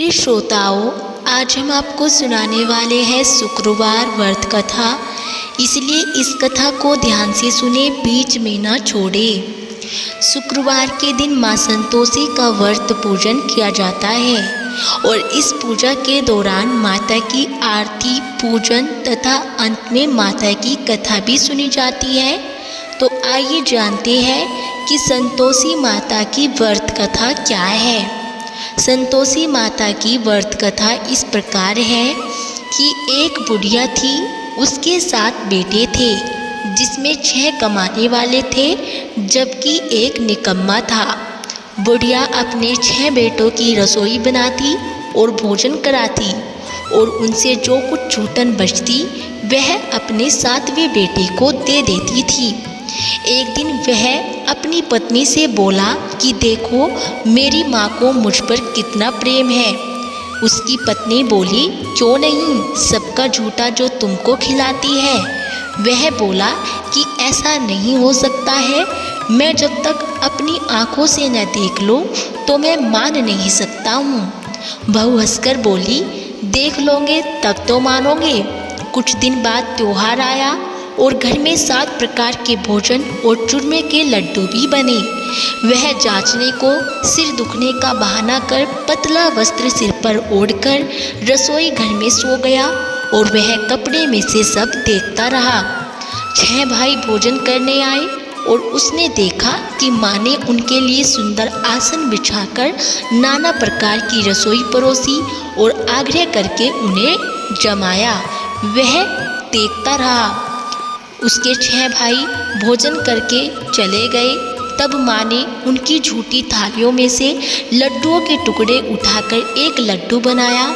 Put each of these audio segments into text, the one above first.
प्रिय श्रोताओं, आज हम आपको सुनाने वाले हैं शुक्रवार व्रत कथा। इसलिए इस कथा को ध्यान से सुने, बीच में ना छोड़े। शुक्रवार के दिन माँ संतोषी का व्रत पूजन किया जाता है और इस पूजा के दौरान माता की आरती, पूजन तथा अंत में माता की कथा भी सुनी जाती है। तो आइए जानते हैं कि संतोषी माता की व्रत कथा क्या है। संतोषी माता की व्रत कथा इस प्रकार है कि एक बुढ़िया थी, उसके 7 बेटे थे, जिसमें 6 कमाने वाले थे जबकि एक निकम्मा था। बुढ़िया अपने 6 बेटों की रसोई बनाती और भोजन कराती और उनसे जो कुछ छूटन बचती वह अपने 7वें बेटे को दे देती थी। एक दिन वह अपनी पत्नी से बोला कि देखो, मेरी माँ को मुझ पर कितना प्रेम है। उसकी पत्नी बोली, क्यों नहीं, सबका झूठा जो तुमको खिलाती है। वह बोला कि ऐसा नहीं हो सकता है, मैं जब तक अपनी आँखों से न देख लूँ तो मैं मान नहीं सकता हूँ। बहू हंसकर बोली, देख लोगे तब तो मानोगे। कुछ दिन बाद त्योहार आया और घर में 7 प्रकार के भोजन और चूरमे के लड्डू भी बने। वह जांचने को सिर दुखने का बहाना कर पतला वस्त्र सिर पर ओढ़कर रसोई घर में सो गया और वह कपड़े में से सब देखता रहा। 6 भाई भोजन करने आए और उसने देखा कि माँ ने उनके लिए सुंदर आसन बिछाकर नाना प्रकार की रसोई परोसी और आग्रह करके उन्हें जमाया। वह देखता रहा। उसके 6 भाई भोजन करके चले गए। तब माँ ने उनकी झूठी थालियों में से लड्डुओं के टुकड़े उठाकर एक लड्डू बनाया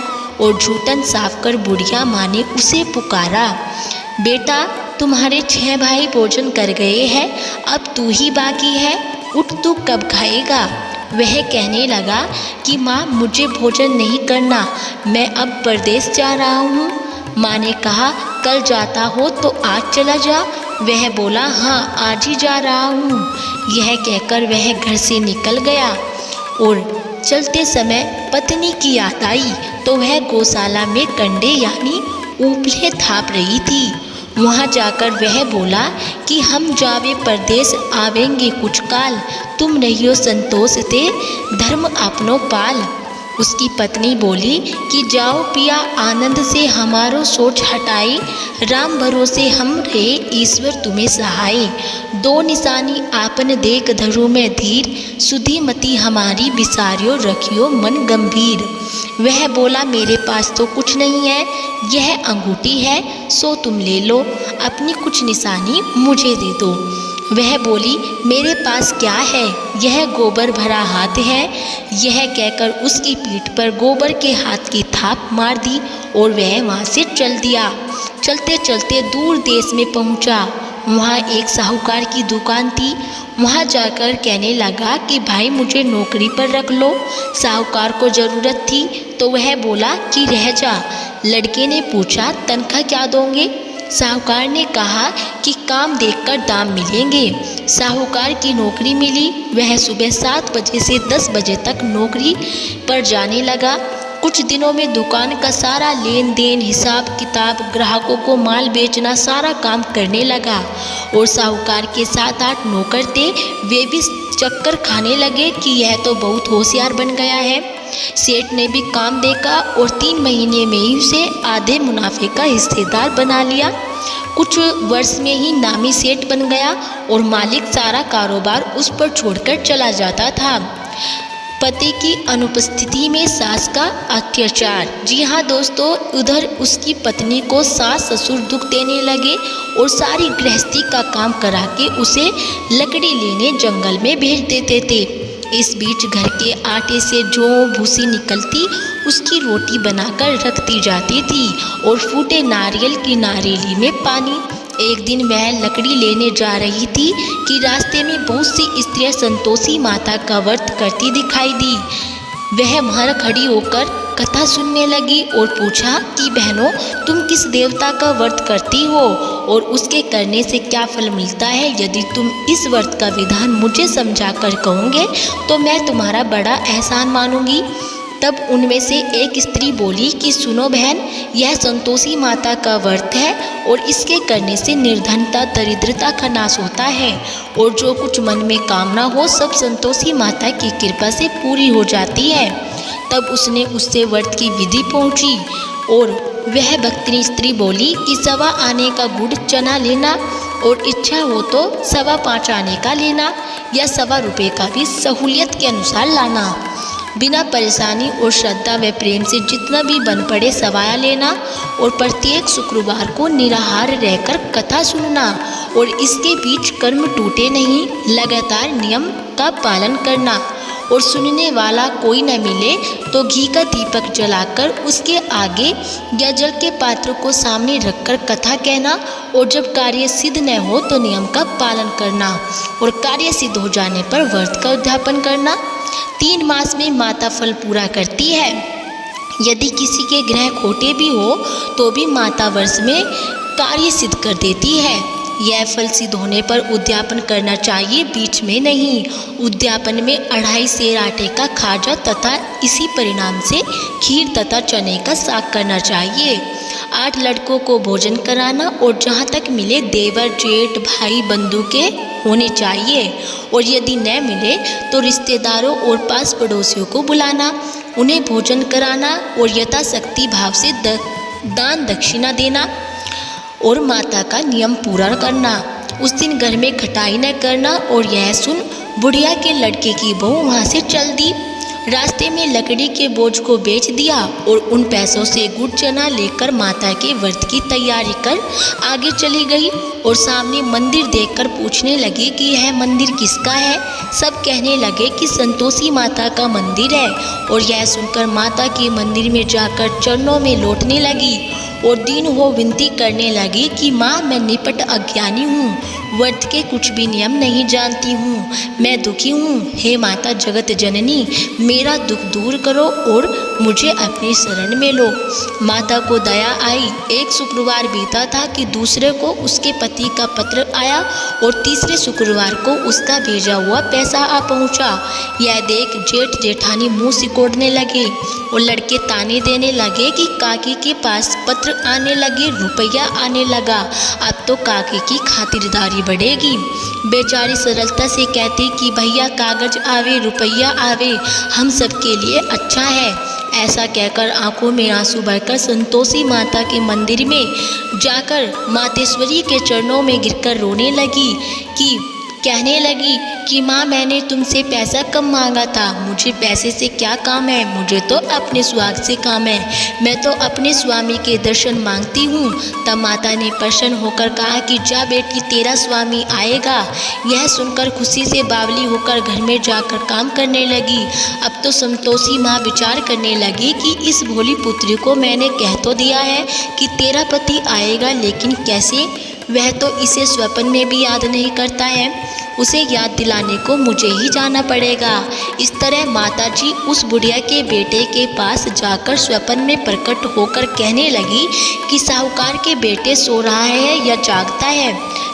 और झूठन साफ कर बुढ़िया माँ ने उसे पुकारा, बेटा, तुम्हारे 6 भाई भोजन कर गए हैं, अब तू ही बाकी है, उठ, तू कब खाएगा। वह कहने लगा कि माँ, मुझे भोजन नहीं करना, मैं अब परदेश जा रहा हूँ। माँ ने कहा, कल जाता हो तो आज चला जा। वह बोला, हाँ, आज ही जा रहा हूँ। यह कहकर वह घर से निकल गया और चलते समय पत्नी की याद आई तो वह गौशाला में कंडे यानी ऊपले थाप रही थी। वहाँ जाकर वह बोला कि हम जावे परदेश आवेंगे कुछ काल, तुम रहियो संतोष ते धर्म आपनो पाल। उसकी पत्नी बोली कि जाओ पिया, आनंद से हमारो सोच हटाए, राम भरोसे हम रहे, ईश्वर तुम्हें सहाय। 2 निशानी आपन देख धरू में धीर, सुधी मति हमारी बिसारियो रखियो मन गंभीर। वह बोला, मेरे पास तो कुछ नहीं है, यह अंगूठी है, सो तुम ले लो, अपनी कुछ निशानी मुझे दे दो। वह बोली, मेरे पास क्या है, यह गोबर भरा हाथ है। यह कहकर उसकी पीठ पर गोबर के हाथ की थाप मार दी और वह वहाँ से चल दिया। चलते चलते दूर देश में पहुँचा। वहाँ एक साहूकार की दुकान थी। वहाँ जाकर कहने लगा कि भाई, मुझे नौकरी पर रख लो। साहूकार को ज़रूरत थी तो वह बोला कि रह जा। लड़के ने पूछा, तनख्वाह क्या दोगे। साहूकार ने कहा कि काम देखकर दाम मिलेंगे। साहूकार की नौकरी मिली। वह सुबह 7 बजे से 10 बजे तक नौकरी पर जाने लगा। कुछ दिनों में दुकान का सारा लेन देन, हिसाब किताब, ग्राहकों को माल बेचना, सारा काम करने लगा और साहूकार के 7-8 नौकर थे, वे भी चक्कर खाने लगे कि यह तो बहुत होशियार बन गया है। सेठ ने भी काम देखा और 3 महीने में ही उसे आधे मुनाफे का हिस्सेदार बना लिया। कुछ वर्ष में ही नामी सेठ बन गया और मालिक सारा कारोबार उस पर छोड़कर चला जाता था। पति की अनुपस्थिति में सास का अत्याचार। जी हाँ दोस्तों, उधर उसकी पत्नी को सास ससुर दुख देने लगे और सारी गृहस्थी का काम करा के उसे लकड़ी लेने जंगल में भेज देते थे। इस बीच घर के आटे से जो भूसी निकलती उसकी रोटी बनाकर रख दी जाती थी और फूटे नारियल की नारेली में पानी। एक दिन वह लकड़ी लेने जा रही थी कि रास्ते में बहुत सी स्त्रियां संतोषी माता का व्रत करती दिखाई दी। वह वहाँ खड़ी होकर कथा सुनने लगी और पूछा कि बहनों, तुम किस देवता का व्रत करती हो और उसके करने से क्या फल मिलता है। यदि तुम इस व्रत का विधान मुझे समझा कर कहोगे तो मैं तुम्हारा बड़ा एहसान मानूंगी। तब उनमें से एक स्त्री बोली कि सुनो बहन, यह संतोषी माता का व्रत है और इसके करने से निर्धनता दरिद्रता का नाश होता है और जो कुछ मन में कामना हो सब संतोषी माता की कृपा से पूरी हो जाती है। तब उसने उससे व्रत की विधि पूछी और वह भक्तिनी स्त्री बोली कि 1.25 आने का गुड़ चना लेना और इच्छा हो तो 5.25 आने का लेना या 1.25 रुपये का भी सहूलियत के अनुसार लाना। बिना परेशानी और श्रद्धा व प्रेम से जितना भी बन पड़े सवाया लेना और प्रत्येक शुक्रवार को निराहार रहकर कथा सुनना और इसके बीच कर्म टूटे नहीं, लगातार नियम का पालन करना और सुनने वाला कोई न मिले तो घी का दीपक जलाकर उसके आगे या जल के पात्र को सामने रखकर कथा कहना और जब कार्य सिद्ध न हो तो नियम का पालन करना और कार्य सिद्ध हो जाने पर व्रत का उद्यापन करना। 3 मास में माता फल पूरा करती है। यदि किसी के ग्रह खोटे भी हो तो भी माता वर्ष में कार्य सिद्ध कर देती है। यह फल सिद्ध होने पर उद्यापन करना चाहिए, बीच में नहीं। उद्यापन में 2.5 सेर आटे का खाजा तथा इसी परिणाम से खीर तथा चने का साग करना चाहिए। 8 लड़कों को भोजन कराना और जहाँ तक मिले देवर जेठ भाई बंधु के होने चाहिए और यदि न मिले तो रिश्तेदारों और पास पड़ोसियों को बुलाना, उन्हें भोजन कराना और यथाशक्ति भाव से दान दक्षिणा देना और माता का नियम पूरा करना। उस दिन घर में खटाई न करना। और यह सुन बुढ़िया के लड़के की बहू वहाँ से चल दी। रास्ते में लकड़ी के बोझ को बेच दिया और उन पैसों से गुड़ चना लेकर माता के व्रत की तैयारी कर आगे चली गई और सामने मंदिर देखकर पूछने लगी कि यह मंदिर किसका है। सब कहने लगे कि संतोषी माता का मंदिर है और यह सुनकर माता के मंदिर में जाकर चरणों में लौटने लगी और दीन हो विनती करने लगी कि माँ, मैं निपट अज्ञानी हूँ, व्रत के कुछ भी नियम नहीं जानती हूँ, मैं दुखी हूँ। हे माता जगत जननी, मेरा दुख दूर करो और मुझे अपनी शरण में लो। माता को दया आई। एक शुक्रवार बीता था कि दूसरे को उसके पति का पत्र आया और तीसरे शुक्रवार को उसका भेजा हुआ पैसा आ पहुँचा। यह देख जेठ जेठानी मुँह सिकोड़ने लगे और लड़के ताने देने लगे कि काकी के पास पत्र आने लगे, रुपया आने लगा, अब तो काकी की खातिरदारी बढ़ेगी। बेचारी सरलता से कहती कि भैया कागज आवे रुपया आवे, हम सबके लिए अच्छा है। ऐसा कहकर आंखों में आंसू भरकर संतोषी माता के मंदिर में जाकर मातेश्वरी के चरणों में गिरकर रोने लगी कि कहने लगी कि माँ, मैंने तुमसे पैसा कम मांगा था, मुझे पैसे से क्या काम है, मुझे तो अपने सुहाग से काम है, मैं तो अपने स्वामी के दर्शन मांगती हूँ। तब माता ने प्रसन्न होकर कहा कि जा बेटी, तेरा स्वामी आएगा। यह सुनकर खुशी से बावली होकर घर में जाकर काम करने लगी। अब तो संतोषी माँ विचार करने लगी कि इस भोली पुत्री को मैंने कह तो दिया है कि तेरा पति आएगा, लेकिन कैसे, वह तो इसे स्वप्न में भी याद नहीं करता है, उसे याद दिलाने को मुझे ही जाना पड़ेगा। इस तरह माताजी उस बुढ़िया के बेटे के पास जाकर स्वप्न में प्रकट होकर कहने लगी कि साहूकार के बेटे सो रहा है या जागता है।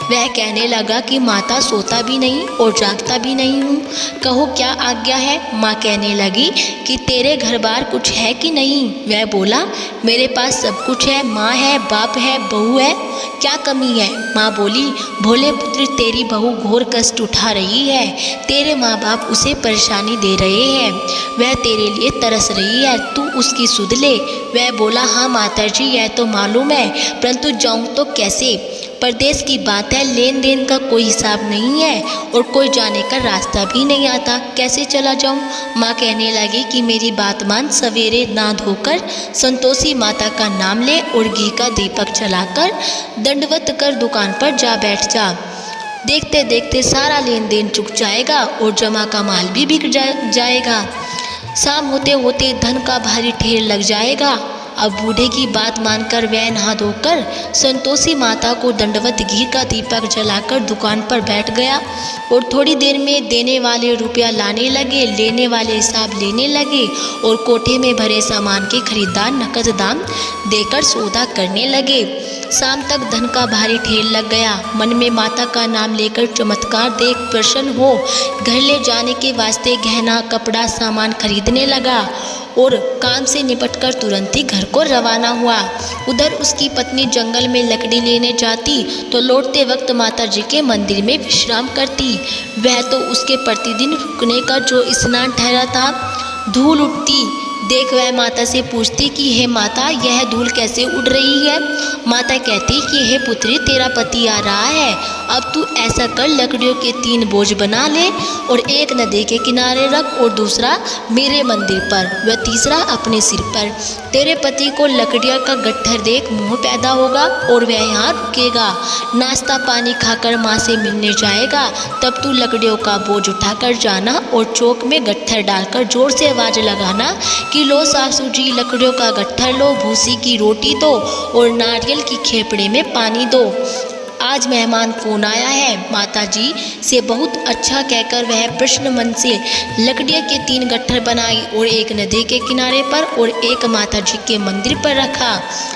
वह कहने लगा कि माता, सोता भी नहीं और जागता भी नहीं हूँ, कहो क्या आज्ञा है। माँ कहने लगी कि तेरे घर बार कुछ है कि नहीं। वह बोला, मेरे पास सब कुछ है, माँ है, बाप है, बहू है, क्या कमी है। माँ बोली, भोले पुत्र, तेरी बहू घोर कष्ट उठा रही है, तेरे माँ बाप उसे परेशानी दे रहे हैं, वह तेरे लिए तरस रही है, तू उसकी सुध ले। वह बोला, हाँ माताजी, यह तो मालूम है, परंतु जाऊँ तो कैसे, परदेश की बात है, लेन देन का कोई हिसाब नहीं है और कोई जाने का रास्ता भी नहीं आता, कैसे चला जाऊं। माँ कहने लगी कि मेरी बात मान, सवेरे नहा धोकर संतोषी माता का नाम ले और घी का दीपक जलाकर दंडवत कर दुकान पर जा बैठ जा। देखते देखते सारा लेन देन चुक जाएगा और जमा का माल भी बिक जाएगा। शाम होते होते धन का भारी ढेर लग जाएगा। अब बूढ़े की बात मानकर वह नहा धोकर संतोषी माता को दंडवत घी का दीपक जलाकर दुकान पर बैठ गया और थोड़ी देर में देने वाले रुपया लाने लगे, लेने वाले हिसाब लेने लगे और कोठे में भरे सामान के खरीदार नकद दाम देकर सौदा करने लगे। शाम तक धन का भारी ढेर लग गया। मन में माता का नाम लेकर चमत्कार देख प्रसन्न हो घर ले जाने के वास्ते गहना कपड़ा सामान खरीदने लगा और काम से निपटकर तुरंत ही घर को रवाना हुआ। उधर उसकी पत्नी जंगल में लकड़ी लेने जाती तो लौटते वक्त माता जी के मंदिर में विश्राम करती। वह तो उसके प्रतिदिन रुकने का जो स्नान ठहरा था, धूल उठती देख वह माता से पूछती कि हे माता, यह धूल कैसे उड़ रही है। माता कहती कि हे पुत्री, तेरा पति आ रहा है, अब तू ऐसा कर, लकड़ियों के 3 बोझ बना ले और एक नदी के किनारे रख और दूसरा मेरे मंदिर पर व तीसरा अपने सिर पर। तेरे पति को लकड़ियों का गट्ठर देख मोह पैदा होगा और वह यहाँ रुकेगा। नाश्ता पानी खाकर माँ से मिलने जाएगा, तब तू लकड़ियों का बोझ उठाकर जाना और चौक में गट्ठर डालकर जोर से आवाज़ लगाना कि लो सासू जी, लकड़ियों का गट्ठर लो, भूसी की रोटी दो और नारियल की खेपड़े में पानी दो। आज मेहमान कौन आया है। माता जी से बहुत अच्छा कहकर वह प्रसन्न मन से लकड़ियों के 3 गट्ठर बनाई और एक नदी के किनारे पर और एक माता जी के मंदिर पर रखा।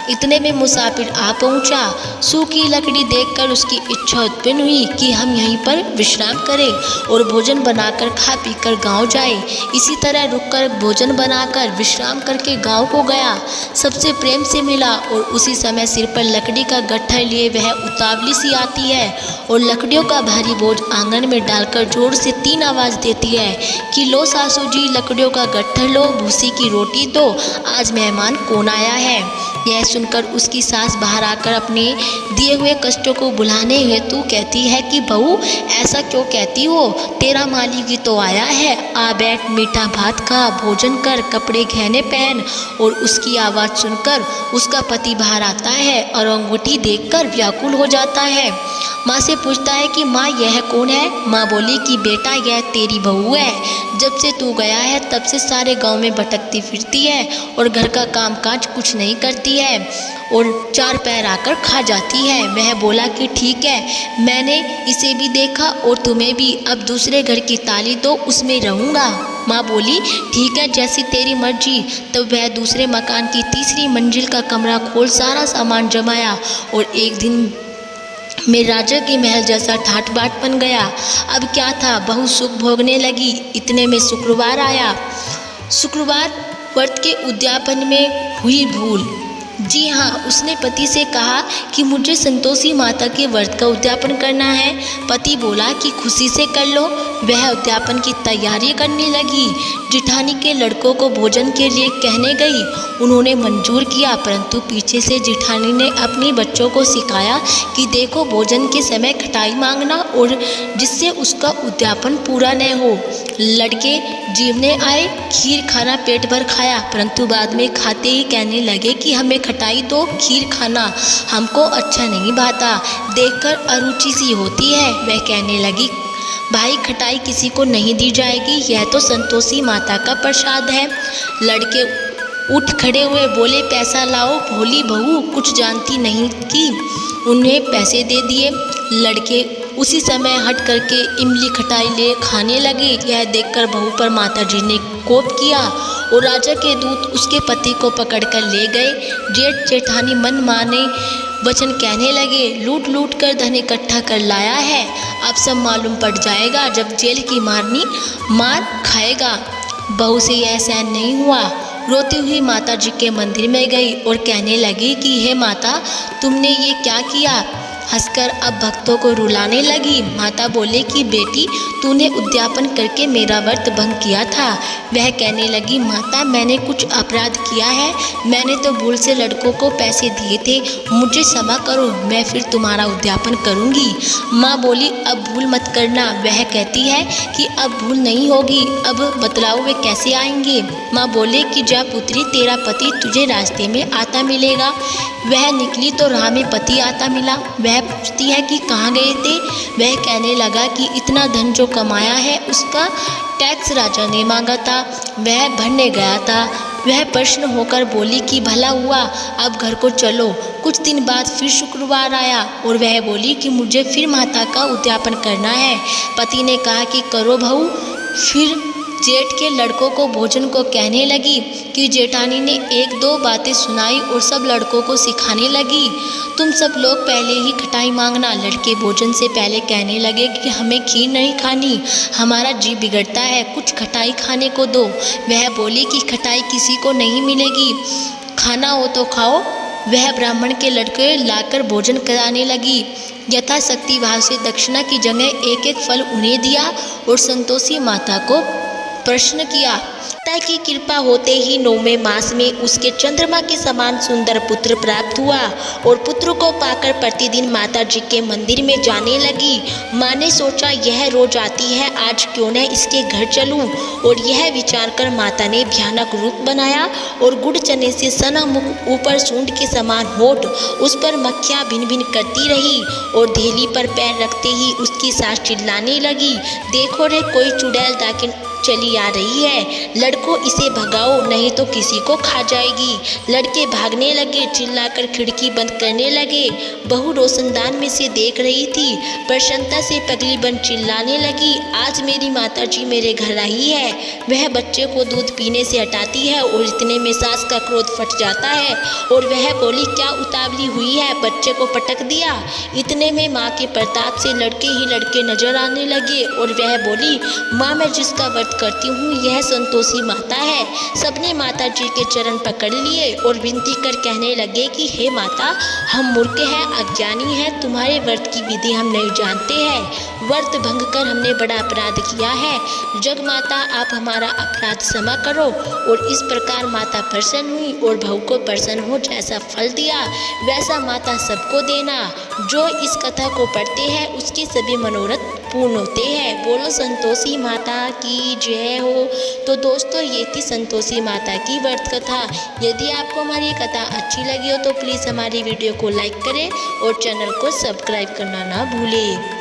इतने में मुसाफिर आ पहुंचा। सूखी लकड़ी देखकर उसकी इच्छा उत्पन्न हुई कि हम यहीं पर विश्राम करें और भोजन बनाकर खा पीकर गांव जाए। इसी तरह रुककर भोजन बनाकर विश्राम करके गांव को गया। सबसे प्रेम से मिला और उसी समय सिर पर लकड़ी का गट्ठर लिए वह उतावली सी आती है और लकड़ियों का भारी बोझ आंगन में डालकर जोर से 3 आवाज देती है कि लो सासू जी, लकड़ियों का गट्ठर लो, भूसी की रोटी दो, आज मेहमान कौन आया है। यह सुनकर उसकी सास बाहर आकर अपने दिए हुए कष्टों को भुलाने हेतु कहती है कि बहू, ऐसा क्यों कहती हो, तेरा मालिक ही तो आया है, आ बैठ, मीठा भात खा, भोजन कर, कपड़े गहने पहन। और उसकी आवाज़ सुनकर उसका पति बाहर आता है और अंगूठी देखकर व्याकुल हो जाता है। माँ से पूछता है कि माँ, यह कौन है। माँ बोली कि बेटा, यह तेरी बहू है, जब से तू गया है तब से सारे गांव में भटकती फिरती है और घर का कामकाज कुछ नहीं करती है और 4 पैर आकर खा जाती है। वह बोला कि ठीक है, मैंने इसे भी देखा और तुम्हें भी, अब दूसरे घर की ताली दो, उसमें रहूँगा। माँ बोली ठीक है, जैसी तेरी मर्जी। तब वह दूसरे मकान की 3री मंजिल का कमरा खोल सारा सामान जमाया और एक दिन में राजा के महल जैसा ठाट बाट बन गया। अब क्या था, बहुत सुख भोगने लगी। इतने में शुक्रवार आया। शुक्रवार व्रत के उद्यापन में हुई भूल। जी हाँ, उसने पति से कहा कि मुझे संतोषी माता के व्रत का उद्यापन करना है। पति बोला कि खुशी से कर लो। वह उद्यापन की तैयारी करने लगी। जिठानी के लड़कों को भोजन के लिए कहने गई। उन्होंने मंजूर किया, परंतु पीछे से जिठानी ने अपने बच्चों को सिखाया कि देखो, भोजन के समय खटाई मांगना और जिससे उसका उद्यापन पूरा न हो। लड़के जीवने आए, खीर खाना पेट भर खाया, परंतु बाद में खाते ही कहने लगे कि हमें खटाई दो, खीर खाना हमको अच्छा नहीं भाता, देखकर अरुचि सी होती है। वह कहने लगी, भाई, खटाई किसी को नहीं दी जाएगी, यह तो संतोषी माता का प्रसाद है। लड़के उठ खड़े हुए, बोले पैसा लाओ, भोली बहू कुछ जानती नहीं की। उन्हें पैसे दे दिए। लड़के उसी समय हट करके इमली खटाई ले खाने लगे। यह देखकर बहू पर माता जी ने कोप किया और राजा के दूत उसके पति को पकड़कर ले गए। जेठ जेठानी मन माने वचन कहने लगे, लूट लूट कर धन इकट्ठा कर लाया है, अब सब मालूम पड़ जाएगा जब जेल की मार खाएगा। बहू से यह सहन नहीं हुआ। रोती हुई माता जी के मंदिर में गई और कहने लगी कि हे माता, तुमने ये क्या किया। हंसकर अब भक्तों को रुलाने लगी। माता बोले कि बेटी, तूने उद्यापन करके मेरा व्रत भंग किया था। वह कहने लगी, माता, मैंने कुछ अपराध किया है, मैंने तो भूल से लड़कों को पैसे दिए थे, मुझे क्षमा करो, मैं फिर तुम्हारा उद्यापन करूंगी। माँ बोली, अब भूल मत करना। वह कहती है कि अब भूल नहीं होगी, अब बतलाओ वे कैसे आएंगे। माँ बोले कि जा पुत्री, तेरा पति तुझे रास्ते में आता मिलेगा। वह निकली तो राह में पति आता मिला। वह पूछती है कि कहाँ गए थे। वह कहने लगा कि इतना धन जो कमाया है उसका टैक्स राजा ने मांगा था, वह भरने गया था। वह प्रश्न होकर बोली कि भला हुआ, अब घर को चलो। कुछ दिन बाद फिर शुक्रवार आया और वह बोली कि मुझे फिर माता का उद्यापन करना है। पति ने कहा कि करो बहू। फिर जेठ के लड़कों को भोजन को कहने लगी कि जेठानी ने एक दो बातें सुनाई और सब लड़कों को सिखाने लगी। तुम सब लोग पहले ही खटाई मांगना। लड़के भोजन से पहले कहने लगे कि हमें खीर नहीं खानी, हमारा जी बिगड़ता है, कुछ खटाई खाने को दो। वह बोली कि खटाई किसी को नहीं मिलेगी, खाना हो तो खाओ। वह ब्राह्मण के लड़के लाकर भोजन कराने लगी। यथाशक्ति भाव से दक्षिणा की जगह एक एक फल उन्हें दिया और संतोषी माता को प्रश्न किया। माता की कृपा होते ही 9वें मास में उसके चंद्रमा के समान सुंदर पुत्र प्राप्त हुआ और पुत्र को पाकर प्रतिदिन माता जी के मंदिर में जाने लगी। माँ ने सोचा यह रोज आती है, आज क्यों न इसके घर चलूं, और यह विचार कर माता ने भयानक रूप बनाया और गुड़ चने से सना मुख, ऊपर सूंड के समान होठ, उस पर मक्खियाँ भिन भिन करती रही और धेली पर पैर रखते ही उसकी सास चिल्लाने लगी, देखो रे कोई चुड़ैल डाकिन चली आ रही है, लड़कों इसे भगाओ नहीं तो किसी को खा जाएगी। लड़के भागने लगे, चिल्लाकर खिड़की बंद करने लगे। बहू रोशनदान में से देख रही थी। प्रसन्नता से पगली बन चिल्लाने लगी, आज मेरी माता जी मेरे घर आई है। वह बच्चे को दूध पीने से हटाती है और इतने में सास का क्रोध फट जाता है और वह बोली, क्या उतावली हुई है, बच्चे को पटक दिया। इतने में माँ के प्रताप से लड़के ही लड़के नजर आने लगे और वह बोली, माँ मैं जिसका व्रत करती हूँ यह संतोषी माता है। सबने माता जी के चरण पकड़ लिए और विनती कर कहने लगे कि हे माता, हम मूर्ख हैं, अज्ञानी हैं, तुम्हारे व्रत की विधि हम नहीं जानते हैं। व्रत भंग कर हमने बड़ा अपराध किया है। जग माता आप हमारा अपराध क्षमा करो। और इस प्रकार माता प्रसन्न हुई और बहू को प्रसन्न हो जैसा फल दिया वैसा माता सबको देना। जो इस कथा को पढ़ते हैं उसके सभी मनोरथ पूर्ण होते हैं। बोलो संतोषी माता की जय हो। तो दोस्तों ये थी संतोषी माता की व्रत कथा। यदि आपको हमारी कथा अच्छी लगी हो तो प्लीज़ हमारी वीडियो को लाइक करें और चैनल को सब्सक्राइब करना ना भूलें।